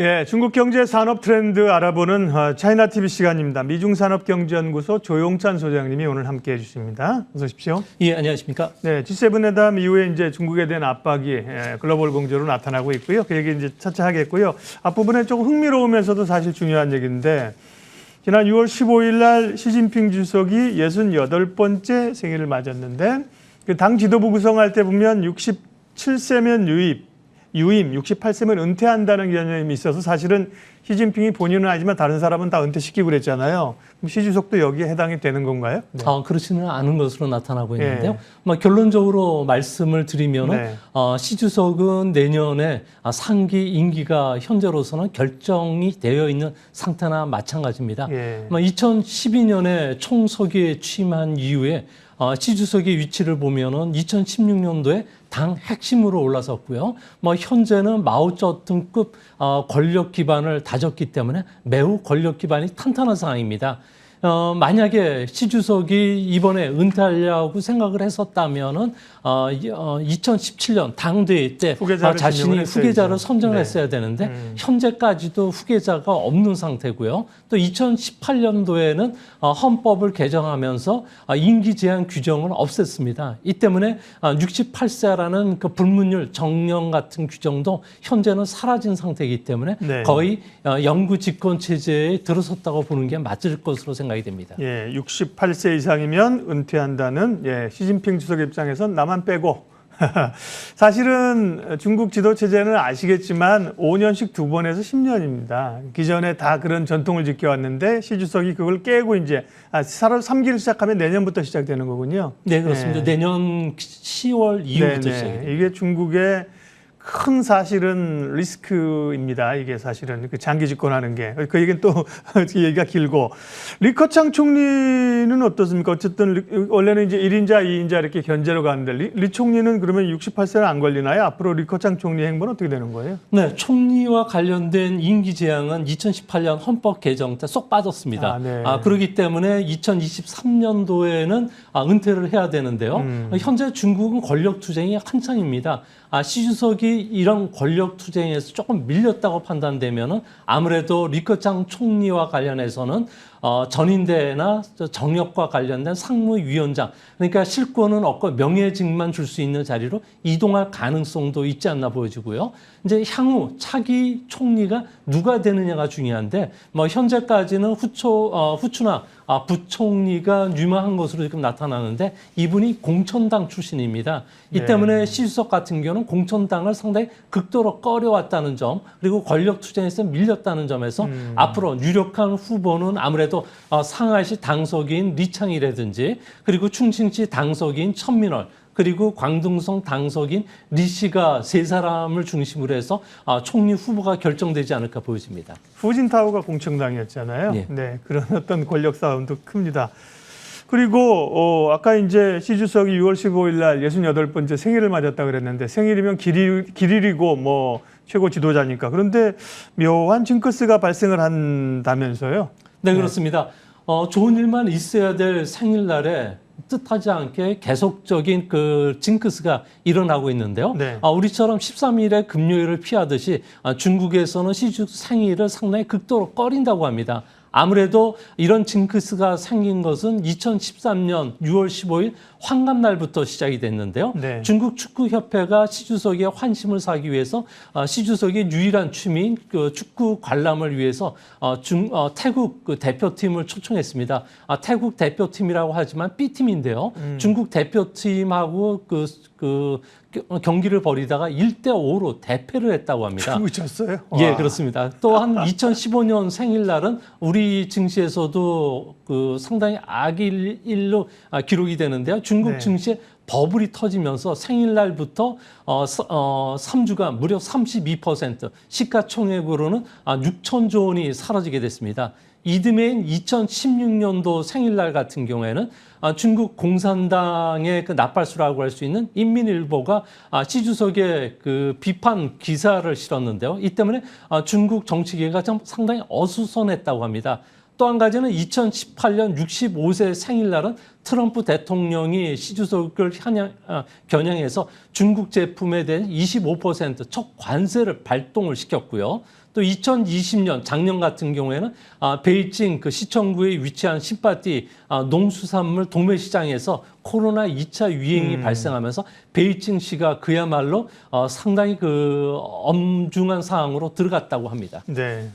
예, 중국 경제 산업 트렌드 알아보는 차이나 TV 시간입니다. 미중산업경제연구소 조용찬 소장님이 오늘 함께해 주십니다. 어서 오십시오. 예, 안녕하십니까? 네, G7 회담 이후에 이제 중국에 대한 압박이 글로벌 공조로 나타나고 있고요. 그 얘기 이제 차차 하겠고요. 앞부분에 조금 흥미로우면서도 사실 중요한 얘기인데 지난 6월 15일 날 시진핑 주석이 68번째 생일을 맞았는데 그 당 지도부 구성할 때 보면 67세면 유임, 68세면 은퇴한다는 개념이 있어서 사실은 시진핑이 본인은 아니지만 다른 사람은 다 은퇴시키고 그랬잖아요. 그럼 시 주석도 여기에 해당이 되는 건가요? 네. 그렇지는 않은 것으로 나타나고 있는데요. 결론적으로 말씀을 드리면 시 주석은 내년에 상기 임기가 현재로서는 결정이 되어 있는 상태나 마찬가지입니다. 2012년에 총서기에 취임한 이후에 시 주석의 위치를 보면은 2016년도에 당 핵심으로 올라섰고요. 현재는 마오쩌둥급 권력 기반을 다졌기 때문에 매우 권력 기반이 탄탄한 상황입니다. 만약에 시 주석이 이번에 은퇴하려고 생각을 했었다면은 2017년 당대회 때 자신이 후계자를 선정을 했어야 되는데 현재까지도 후계자가 없는 상태고요. 또 2018년도에는 헌법을 개정하면서 임기 제한 규정을 없앴습니다. 이 때문에 68세라는 그 불문율 정령 같은 규정도 현재는 사라진 상태이기 때문에 거의 영구 집권 체제에 들어섰다고 보는 게 맞을 것으로 생각이 됩니다. 68세 이상이면 은퇴한다는 시진핑 주석 입장에선 나만 빼고 사실은 중국 지도 체제는 아시겠지만 5년씩 2번에서 10년입니다. 기존에 다 그런 전통을 지켜왔는데 시 주석이 그걸 깨고 이제 3기를 시작하면 내년부터 시작되는 거군요. 네, 그렇습니다. 내년 10월 이후부터 시작입니다. 이게 중국의 큰 사실은 리스크입니다. 이게 사실은 그 장기 집권하는 게. 그 얘기는 또 얘기가 길고. 리커창 총리는 어떻습니까? 어쨌든 원래는 이제 1인자, 2인자 이렇게 견제로 가는데 리 총리는 그러면 68세는 안 걸리나요? 앞으로 리커창 총리 행보는 어떻게 되는 거예요? 네, 총리와 관련된 임기 제한은 2018년 헌법 개정 때 쏙 빠졌습니다. 그렇기 때문에 2023년도에는 은퇴를 해야 되는데요. 현재 중국은 권력 투쟁이 한창입니다. 시 주석이 이런 권력 투쟁에서 조금 밀렸다고 판단되면은 아무래도 리커창 총리와 관련해서는 전인대나 정력과 관련된 상무위원장, 그러니까 실권은 없고 명예직만 줄 수 있는 자리로 이동할 가능성도 있지 않나 보여지고요. 이제 향후 차기 총리가 누가 되느냐가 중요한데 현재까지는 후추나 부총리가 유망한 것으로 지금 나타나는데 이분이 공천당 출신입니다. 이 때문에 시 주석 같은 경우는 공천당을 상당히 극도로 꺼려왔다는 점, 그리고 권력 투쟁에서 밀렸다는 점에서 앞으로 유력한 후보는 아무래도 상하이시 당석인 리창이라든지 그리고 충칭시 당석인 천민월, 그리고 광둥성 당석인 리 씨가 세 사람을 중심으로 해서 총리 후보가 결정되지 않을까 보여집니다. 후진타오가 공천당이었잖아요. 그런 어떤 권력 싸움도 큽니다. 그리고 아까 이제 시 주석이 6월 15일 날 68번째 생일을 맞았다 그랬는데 생일이면 길일이고 뭐 최고 지도자니까. 그런데 묘한 징크스가 발생을 한다면서요? 네, 그렇습니다. 좋은 일만 있어야 될 생일날에 뜻하지 않게 계속적인 그 징크스가 일어나고 있는데요. 우리처럼 13일에 금요일을 피하듯이 중국에서는 시 주석 생일을 상당히 극도로 꺼린다고 합니다. 아무래도 이런 징크스가 생긴 것은 2013년 6월 15일 환갑날부터 시작이 됐는데요. 중국 축구협회가 시 주석의 환심을 사기 위해서 시 주석의 유일한 취미인 그 축구 관람을 위해서 태국 그 대표팀을 초청했습니다. 태국 대표팀이라고 하지만 B팀인데요. 중국 대표팀하고 경기를 벌이다가 1대5로 대패를 했다고 합니다. 중국이 졌어요? 예, 그렇습니다. 또한 2015년 생일날은 우리 증시에서도 상당히 악일로 기록이 되는데요. 중국 증시에 버블이 터지면서 생일날부터 3주간 무려 32%, 시가총액으로는 6천조 원이 사라지게 됐습니다. 이듬해인 2016년도 생일날 같은 경우에는 중국 공산당의 그 나팔수라고 할 수 있는 인민일보가 시 주석의 그 비판 기사를 실었는데요. 이 때문에 중국 정치계가 좀 상당히 어수선했다고 합니다. 또 한 가지는 2018년 65세 생일날은 트럼프 대통령이 시 주석을 겨냥해서 중국 제품에 대한 25% 첫 관세를 발동을 시켰고요. 또 2020년 작년 같은 경우에는 베이징 그 시청구에 위치한 신바티 농수산물 도매시장에서 코로나 2차 유행이 발생하면서 베이징시가 그야말로 상당히 그 엄중한 상황으로 들어갔다고 합니다. 네.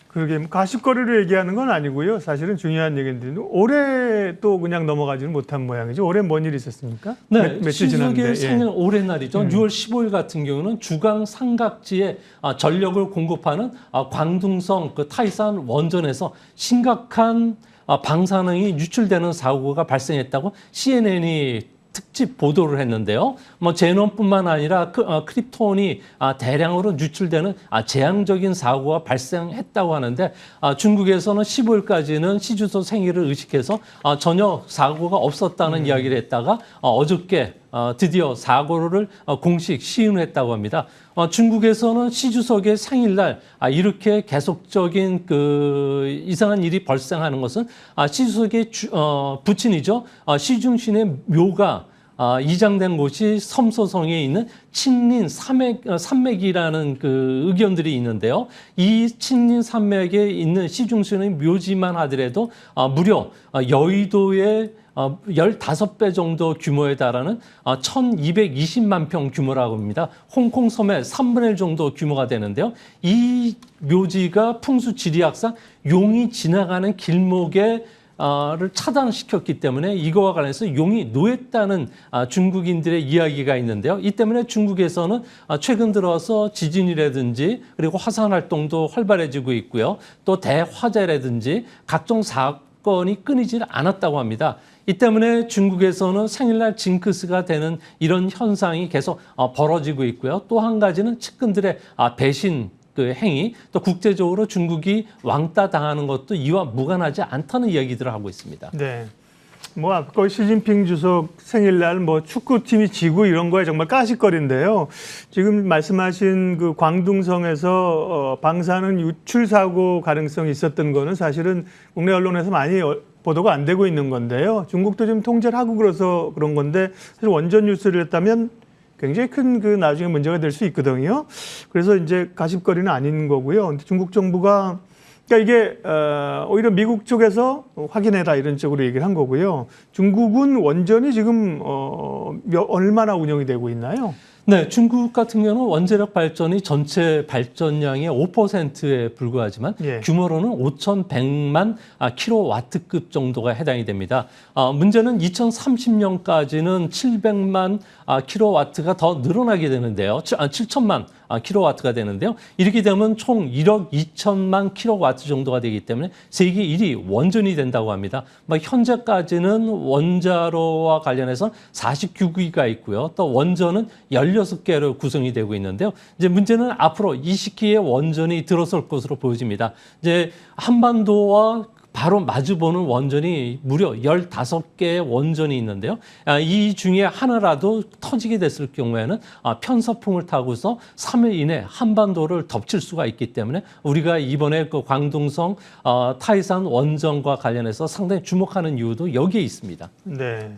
그게 가십거리로 얘기하는 건 아니고요. 사실은 중요한 얘기인데 올해 또 그냥 넘어가지는 못한 모양이죠. 올해 뭔 일이 있었습니까? 네, 며칠 지났는데. 시주석의 생일 올해 날이죠. 6월 15일 같은 경우는 주강 삼각지에 전력을 공급하는 광둥성 그 타이산 원전에서 심각한 방사능이 유출되는 사고가 발생했다고 CNN이 특집 보도를 했는데요. 뭐 제논뿐만 아니라 크립톤이 대량으로 유출되는 재앙적인 사고가 발생했다고 하는데 중국에서는 15일까지는 시주석 생일을 의식해서 전혀 사고가 없었다는 이야기를 했다가 어저께 드디어 사고를 공식 시인했다고 합니다. 중국에서는 시주석의 생일날 이렇게 계속적인 그 이상한 일이 발생하는 것은 시주석의 부친이죠. 시중신의 묘가 이장된 곳이 섬서성에 있는 칭린 산맥이라는 그 의견들이 있는데요. 이 칭린 산맥에 있는 시중신의 묘지만 하더라도 무려 여의도의 15배 정도 규모에 달하는 1220만 평 규모라고 합니다. 홍콩 섬의 3분의 1 정도 규모가 되는데요. 이 묘지가 풍수 지리학상 용이 지나가는 길목에 를 차단시켰기 때문에 이거와 관련해서 용이 노했다는 중국인들의 이야기가 있는데요. 이 때문에 중국에서는 최근 들어서 지진이라든지 그리고 화산 활동도 활발해지고 있고요. 또 대화재라든지 각종 사건이 끊이질 않았다고 합니다. 이 때문에 중국에서는 생일날 징크스가 되는 이런 현상이 계속 벌어지고 있고요. 또 한 가지는 측근들의 배신 그 행위, 또 국제적으로 중국이 왕따 당하는 것도 이와 무관하지 않다는 이야기들을 하고 있습니다. 네. 뭐 아까 시진핑 주석 생일날 뭐 축구팀이 지고 이런 거에 정말 까짓거리인데요. 지금 말씀하신 그 광둥성에서 방사능 유출 사고 가능성이 있었던 거는 사실은 국내 언론에서 많이 보도가 안 되고 있는 건데요. 중국도 좀 통제를 하고 그래서 그런 건데 사실 원전 뉴스를 했다면 굉장히 큰 그 나중에 문제가 될 수 있거든요. 그래서 이제 가십거리는 아닌 거고요. 근데 중국 정부가 그러니까 이게 오히려 미국 쪽에서 확인해라 이런 쪽으로 얘기를 한 거고요. 중국은 원전이 지금 얼마나 운영이 되고 있나요? 네, 중국 같은 경우는 원자력 발전이 전체 발전량의 5%에 불과하지만 규모로는 5,100만 킬로와트급 정도가 해당이 됩니다. 문제는 2030년까지는 700만 킬로와트가 더 늘어나게 되는데요. 7천만 킬로와트가 되는데요. 이렇게 되면 총 1억 2천만 킬로와트 정도가 되기 때문에 세계 1위 원전이 된다고 합니다. 현재까지는 원자로와 관련해서 49기가 있고요. 또 원전은 16개로 구성이 되고 있는데요. 이제 문제는 앞으로 20기의 원전이 들어설 것으로 보여집니다. 이제 한반도와 바로 마주보는 원전이 무려 15개의 원전이 있는데요. 이 중에 하나라도 터지게 됐을 경우에는 편서풍을 타고서 3일 이내 한반도를 덮칠 수가 있기 때문에 우리가 이번에 그 광둥성 타이산 원전과 관련해서 상당히 주목하는 이유도 여기에 있습니다. 네.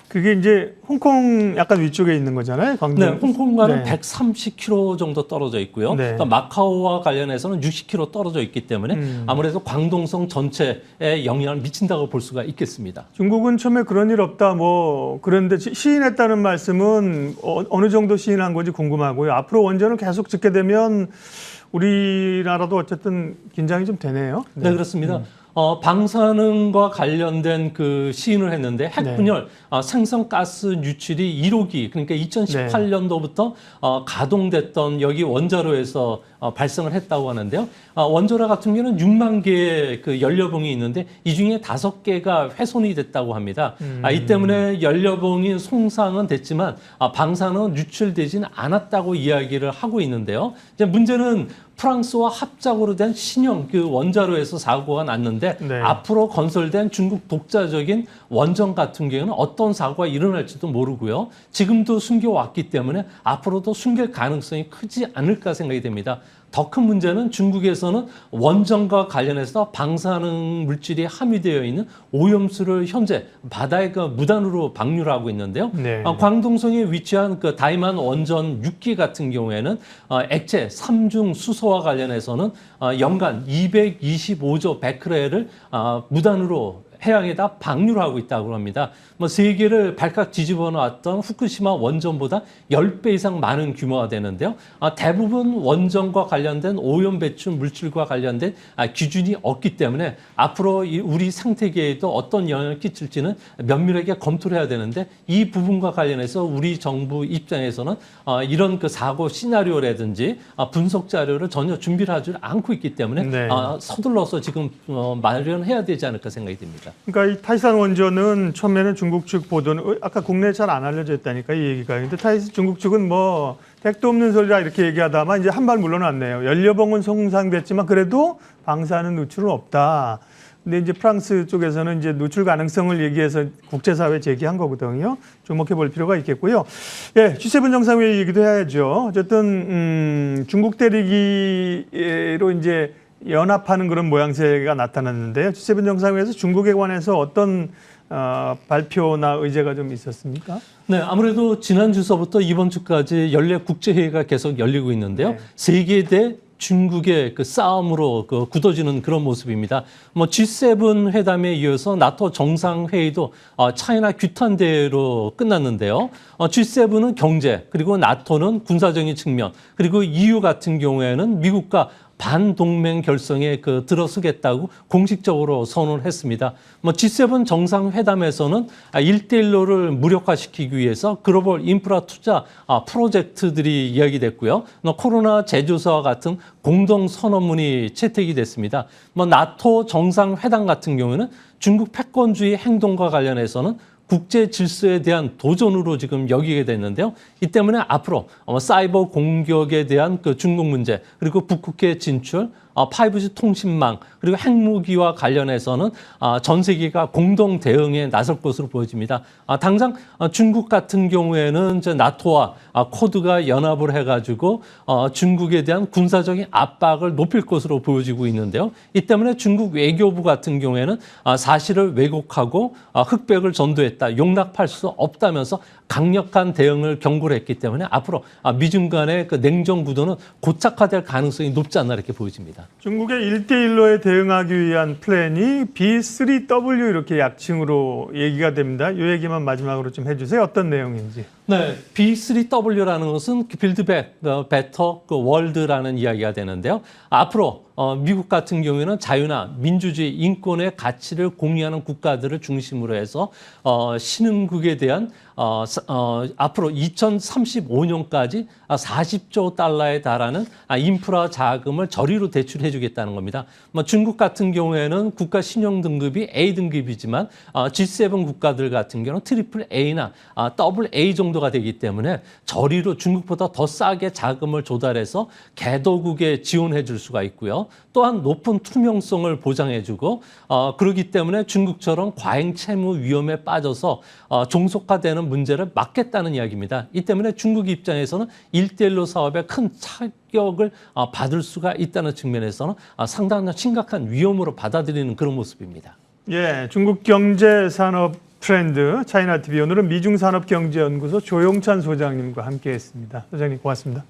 그게 이제 홍콩 약간 위쪽에 있는 거잖아요. 광둥. 네, 홍콩과는 130km 정도 떨어져 있고요. 또 마카오와 관련해서는 60km 떨어져 있기 때문에 아무래도 광둥성 전체에 영향을 미친다고 볼 수가 있겠습니다. 중국은 처음에 그런 일 없다 뭐 그런데 시인했다는 말씀은 어느 정도 시인한 건지 궁금하고요. 앞으로 원전을 계속 짓게 되면 우리나라도 어쨌든 긴장이 좀 되네요. 네, 그렇습니다. 방사능과 관련된 그 시인을 했는데 핵분열 생성가스 유출이 1호기 그러니까 2018년도부터 가동됐던 여기 원자로에서 발생을 했다고 하는데요. 원자로 같은 경우는 6만 개의 그 연료봉이 있는데 이 중에 5개가 훼손이 됐다고 합니다. 이 때문에 연료봉이 손상은 됐지만 방사능은 유출되지는 않았다고 이야기를 하고 있는데요. 이제 문제는 프랑스와 합작으로 된 신형 그 원자로에서 사고가 났는데 앞으로 건설된 중국 독자적인 원전 같은 경우는 어떤 사고가 일어날지도 모르고요. 지금도 숨겨왔기 때문에 앞으로도 숨길 가능성이 크지 않을까 생각이 됩니다. 더 큰 문제는 중국에서는 원전과 관련해서 방사능 물질이 함유되어 있는 오염수를 현재 바다에 무단으로 방류하고 있는데요. 네. 광동성에 위치한 그 다이만 원전 6기 같은 경우에는 액체 삼중 수소와 관련해서는 연간 225조 베크렐을 무단으로 해양에다 방류를 하고 있다고 합니다. 세계를 발칵 뒤집어 놨던 후쿠시마 원전보다 10배 이상 많은 규모가 되는데요. 대부분 원전과 관련된 오염 배출 물질과 관련된 기준이 없기 때문에 앞으로 우리 생태계에도 어떤 영향을 끼칠지는 면밀하게 검토를 해야 되는데 이 부분과 관련해서 우리 정부 입장에서는 이런 그 사고 시나리오라든지 분석 자료를 전혀 준비를 하지 않고 있기 때문에 네. 서둘러서 지금 마련해야 되지 않을까 생각이 듭니다. 그러니까 이 타이산 원전은 처음에는 중국 측 보도는 아까 국내에 잘 안 알려져 있다니까 이 얘기가. 근데 중국 측은 뭐 택도 없는 소리라 이렇게 얘기하다만 이제 한 발 물러났네요. 연료봉은 손상됐지만 그래도 방사능 누출은 없다. 근데 이제 프랑스 쪽에서는 이제 누출 가능성을 얘기해서 국제사회에 제기한 거거든요. 주목해 볼 필요가 있겠고요. 예, G7 정상회의 얘기도 해야죠. 어쨌든 중국 대리기로 이제 연합하는 그런 모양새가 나타났는데요. G7 정상회의에서 중국에 관해서 어떤 발표나 의제가 좀 있었습니까? 네, 아무래도 지난 주서부터 이번 주까지 연례 국제회의가 계속 열리고 있는데요. 네. 세계 대 중국의 그 싸움으로 굳어지는 그런 모습입니다. G7 회담에 이어서 나토 정상회의도 차이나 규탄대회로 끝났는데요. G7은 경제, 그리고 나토는 군사적인 측면, 그리고 EU 같은 경우에는 미국과 반동맹 결성에 들어서겠다고 공식적으로 선언을 했습니다. G7 정상회담에서는 1대1로를 무력화시키기 위해서 글로벌 인프라 투자 프로젝트들이 이야기됐고요. 코로나 제조사와 같은 공동 선언문이 채택이 됐습니다. 나토 정상회담 같은 경우에는 중국 패권주의 행동과 관련해서는 국제 질서에 대한 도전으로 지금 여기게 됐는데요. 이 때문에 앞으로 사이버 공격에 대한 그 중국 문제, 그리고 북극해 진출, 5G 통신망, 그리고 핵무기와 관련해서는 전 세계가 공동 대응에 나설 것으로 보여집니다. 당장 중국 같은 경우에는 이제 나토와 쿼드가 연합을 해가지고 중국에 대한 군사적인 압박을 높일 것으로 보여지고 있는데요. 이 때문에 중국 외교부 같은 경우에는 사실을 왜곡하고 흑백을 전도했다, 용납할 수 없다면서 강력한 대응을 경고를 했기 때문에 앞으로 미중 간의 그 냉전 구도는 고착화될 가능성이 높지 않나 이렇게 보여집니다. 중국의 1대1로에 대응하기 위한 플랜이 B3W 이렇게 약칭으로 얘기가 됩니다. 이 얘기만 마지막으로 좀 해주세요. 어떤 내용인지. 네, B3W라는 것은 빌드 베터 월드라는 이야기가 되는데요. 앞으로 미국 같은 경우에는 자유나 민주주의, 인권의 가치를 공유하는 국가들을 중심으로 해서 신흥국에 대한 앞으로 2035년까지 40조 달러에 달하는 인프라 자금을 저리로 대출해 주겠다는 겁니다. 중국 같은 경우에는 국가 신용 등급이 A 등급이지만 G7 국가들 같은 경우는 트리플 A나 더블 A 정도가 되기 때문에 저리로 중국보다 더 싸게 자금을 조달해서 개도국에 지원해 줄 수가 있고요. 또한 높은 투명성을 보장해 주고 그렇기 때문에 중국처럼 과잉 채무 위험에 빠져서 종속화되는 문제를 막겠다는 이야기입니다. 이 때문에 중국 입장에서는 1대1로 사업에 큰 타격을 받을 수가 있다는 측면에서는 상당히 심각한 위험으로 받아들이는 그런 모습입니다. 예, 중국 경제 산업 트렌드 차이나 TV 오늘은 미중산업경제연구소 조용찬 소장님과 함께했습니다. 소장님 고맙습니다.